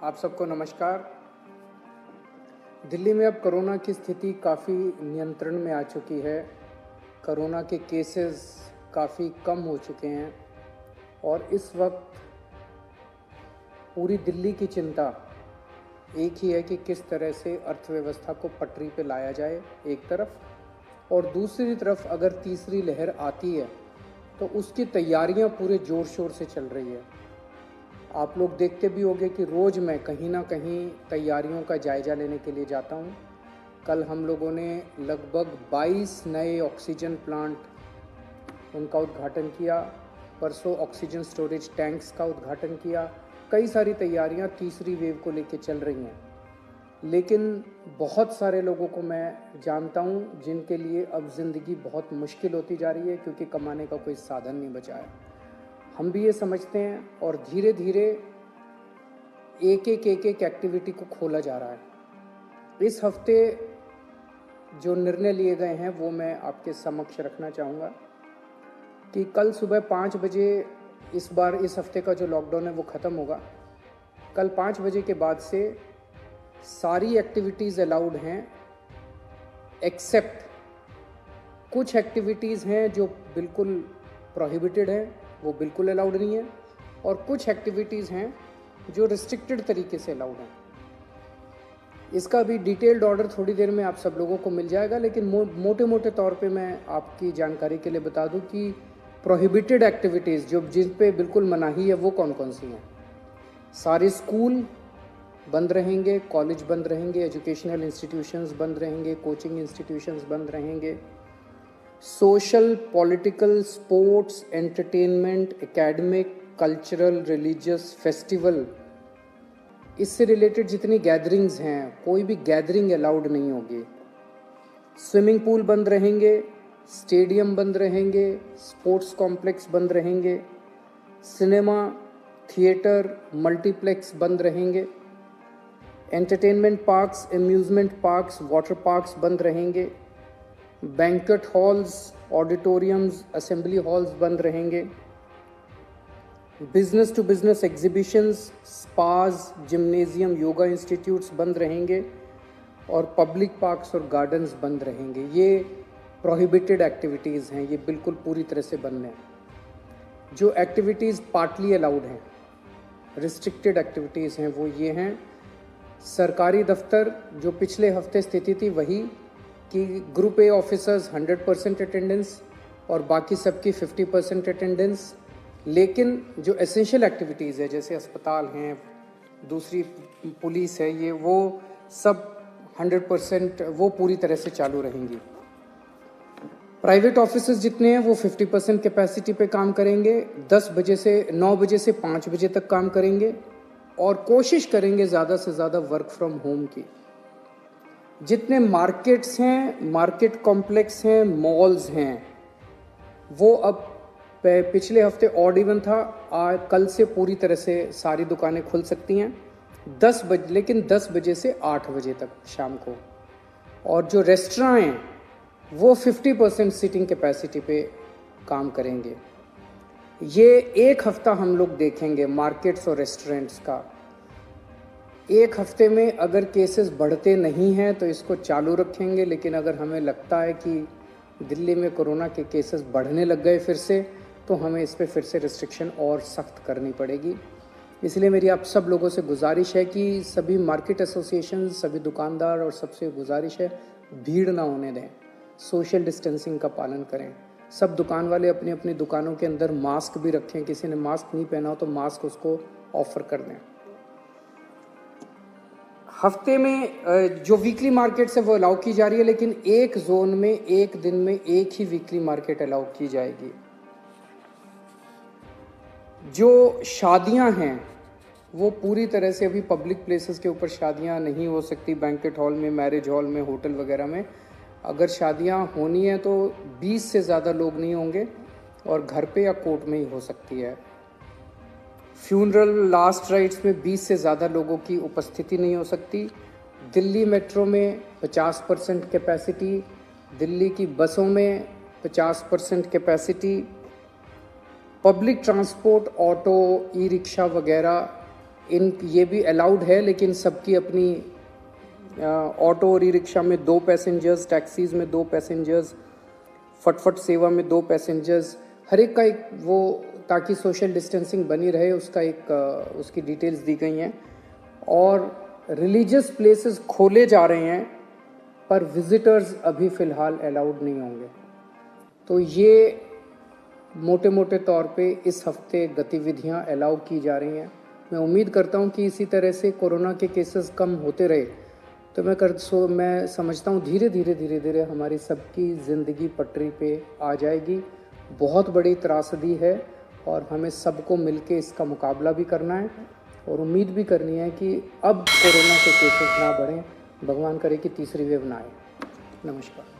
आप सबको नमस्कार। दिल्ली में अब कोरोना की स्थिति काफ़ी नियंत्रण में आ चुकी है। कोरोना के केसेस काफ़ी कम हो चुके हैं और इस वक्त पूरी दिल्ली की चिंता एक ही है कि किस तरह से अर्थव्यवस्था को पटरी पे लाया जाए एक तरफ, और दूसरी तरफ अगर तीसरी लहर आती है तो उसकी तैयारियां पूरे ज़ोर शोर से चल रही है। आप लोग देखते भी होंगे कि रोज़ मैं कहीं ना कहीं तैयारियों का जायज़ा लेने के लिए जाता हूँ। कल हम लोगों ने लगभग 22 नए ऑक्सीजन प्लांट उनका उद्घाटन किया, परसों ऑक्सीजन स्टोरेज टैंक्स का उद्घाटन किया। कई सारी तैयारियां तीसरी वेव को लेकर चल रही हैं, लेकिन बहुत सारे लोगों को मैं जानता हूँ जिनके लिए अब ज़िंदगी बहुत मुश्किल होती जा रही है क्योंकि कमाने का कोई साधन नहीं बचा है। हम भी ये समझते हैं और धीरे धीरे एक एक्टिविटी को खोला जा रहा है। इस हफ्ते जो निर्णय लिए गए हैं वो मैं आपके समक्ष रखना चाहूँगा कि कल सुबह 5 बजे इस बार इस हफ्ते का जो लॉकडाउन है वो ख़त्म होगा। कल 5 बजे के बाद से सारी एक्टिविटीज़ अलाउड हैं, एक्सेप्ट कुछ एक्टिविटीज़ हैं जो बिल्कुल प्रोहिबिटेड हैं, वो बिल्कुल अलाउड नहीं है, और कुछ एक्टिविटीज़ हैं जो रिस्ट्रिक्टेड तरीके से अलाउड हैं। इसका भी डिटेल्ड ऑर्डर थोड़ी देर में आप सब लोगों को मिल जाएगा, लेकिन मोटे मोटे तौर पे मैं आपकी जानकारी के लिए बता दूं कि प्रोहिबिटेड एक्टिविटीज़ जो जिन पे बिल्कुल मनाही है वो कौन कौन सी हैं। सारे स्कूल बंद रहेंगे, कॉलेज बंद रहेंगे, एजुकेशनल इंस्टीट्यूशंस बंद रहेंगे, कोचिंग इंस्टीट्यूशंस बंद रहेंगे, social, political, sports, entertainment, academic, cultural, religious, festival, इससे रिलेटेड जितनी गैदरिंग्स हैं कोई भी गैदरिंग अलाउड नहीं होगी। स्विमिंग पूल बंद रहेंगे, स्टेडियम बंद रहेंगे, स्पोर्ट्स कॉम्प्लेक्स बंद रहेंगे, सिनेमा, थिएटर, मल्टीप्लेक्स बंद रहेंगे, entertainment parks, amusement parks, water parks बंद रहेंगे, banquet halls, auditoriums, assembly halls बंद रहेंगे, business to business exhibitions, spas, gymnasium, yoga institutes बंद रहेंगे, और पब्लिक पार्क्स और गार्डन्स बंद रहेंगे। ये प्रोहिबिटेड एक्टिविटीज़ हैं, ये बिल्कुल पूरी तरह से बंद हैं। जो एक्टिविटीज़ पार्टली अलाउड हैं, रिस्ट्रिक्टेड एक्टिविटीज़ हैं, वो ये हैं। सरकारी दफ्तर जो पिछले हफ्ते स्थिति थी वही कि ग्रुप ए ऑफिसर्स 100% अटेंडेंस और बाकी सबकी 50% अटेंडेंस, लेकिन जो एसेंशियल एक्टिविटीज़ है जैसे अस्पताल हैं, दूसरी पुलिस है, ये वो सब 100% वो पूरी तरह से चालू रहेंगी। प्राइवेट ऑफिसेज जितने हैं वो 50% कैपेसिटी पे काम करेंगे, 9 बजे से 5 बजे तक काम करेंगे, और कोशिश करेंगे ज़्यादा से ज़्यादा वर्क फ्रॉम होम की। जितने मार्केट्स हैं, मार्केट कॉम्प्लेक्स हैं, मॉल्स हैं, वो अब पिछले हफ्ते ऑड इवन था, कल से पूरी तरह से सारी दुकानें खुल सकती हैं 10 बजे, लेकिन 10 बजे से 8 बजे तक शाम को। और जो रेस्टोरेंट हैं वो 50% सीटिंग कैपेसिटी पे काम करेंगे। ये एक हफ्ता हम लोग देखेंगे मार्केट्स और रेस्टोरेंट्स का। एक हफ्ते में अगर केसेस बढ़ते नहीं हैं तो इसको चालू रखेंगे, लेकिन अगर हमें लगता है कि दिल्ली में कोरोना के केसेस बढ़ने लग गए फिर से, तो हमें इस पर फिर से रिस्ट्रिक्शन और सख्त करनी पड़ेगी। इसलिए मेरी आप सब लोगों से गुजारिश है कि सभी मार्केट एसोसिएशन, सभी दुकानदार और सबसे गुजारिश है भीड़ ना होने दें, सोशल डिस्टेंसिंग का पालन करें। सब दुकान वाले अपनी अपनी दुकानों के अंदर मास्क भी रखें, किसी ने मास्क नहीं पहना हो तो मास्क उसको ऑफर कर दें। हफ्ते में जो वीकली मार्केट्स है वो अलाउ की जा रही है, लेकिन एक जोन में एक दिन में एक ही वीकली मार्केट अलाउ की जाएगी। जो शादियां हैं वो पूरी तरह से अभी पब्लिक प्लेसेस के ऊपर शादियां नहीं हो सकती, बैंक्वेट हॉल में, मैरिज हॉल में, होटल वगैरह में। अगर शादियां होनी है तो 20 से ज़्यादा लोग नहीं होंगे और घर पे या कोर्ट में ही हो सकती है। फ्यूनरल लास्ट राइट्स में 20 से ज़्यादा लोगों की उपस्थिति नहीं हो सकती। दिल्ली मेट्रो में 50% कैपेसिटी, दिल्ली की बसों में 50% capacity, public transport, auto, e rickshaw वगैरह इन ये भी अलाउड है, लेकिन सबकी अपनी ऑटो और ई रिक्शा में 2 पैसेंजर्स, टैक्सीज़ में 2 पैसेंजर्स, फटफट सेवा में 2 पैसेंजर्स, हर एक का एक वो, ताकि सोशल डिस्टेंसिंग बनी रहे, उसका एक उसकी डिटेल्स दी गई हैं। और रिलीजियस प्लेसेस खोले जा रहे हैं, पर विजिटर्स अभी फ़िलहाल अलाउड नहीं होंगे। तो ये मोटे मोटे तौर पे इस हफ्ते गतिविधियां अलाउ की जा रही हैं। मैं उम्मीद करता हूं कि इसी तरह से कोरोना के केसेस कम होते रहे तो मैं समझता हूं धीरे धीरे हमारी सबकी ज़िंदगी पटरी पे आ जाएगी। बहुत बड़ी त्रासदी है और हमें सबको मिलके इसका मुकाबला भी करना है और उम्मीद भी करनी है कि अब कोरोना के केसेस ना बढ़ें, भगवान करे कि तीसरी वेव ना आए। नमस्कार।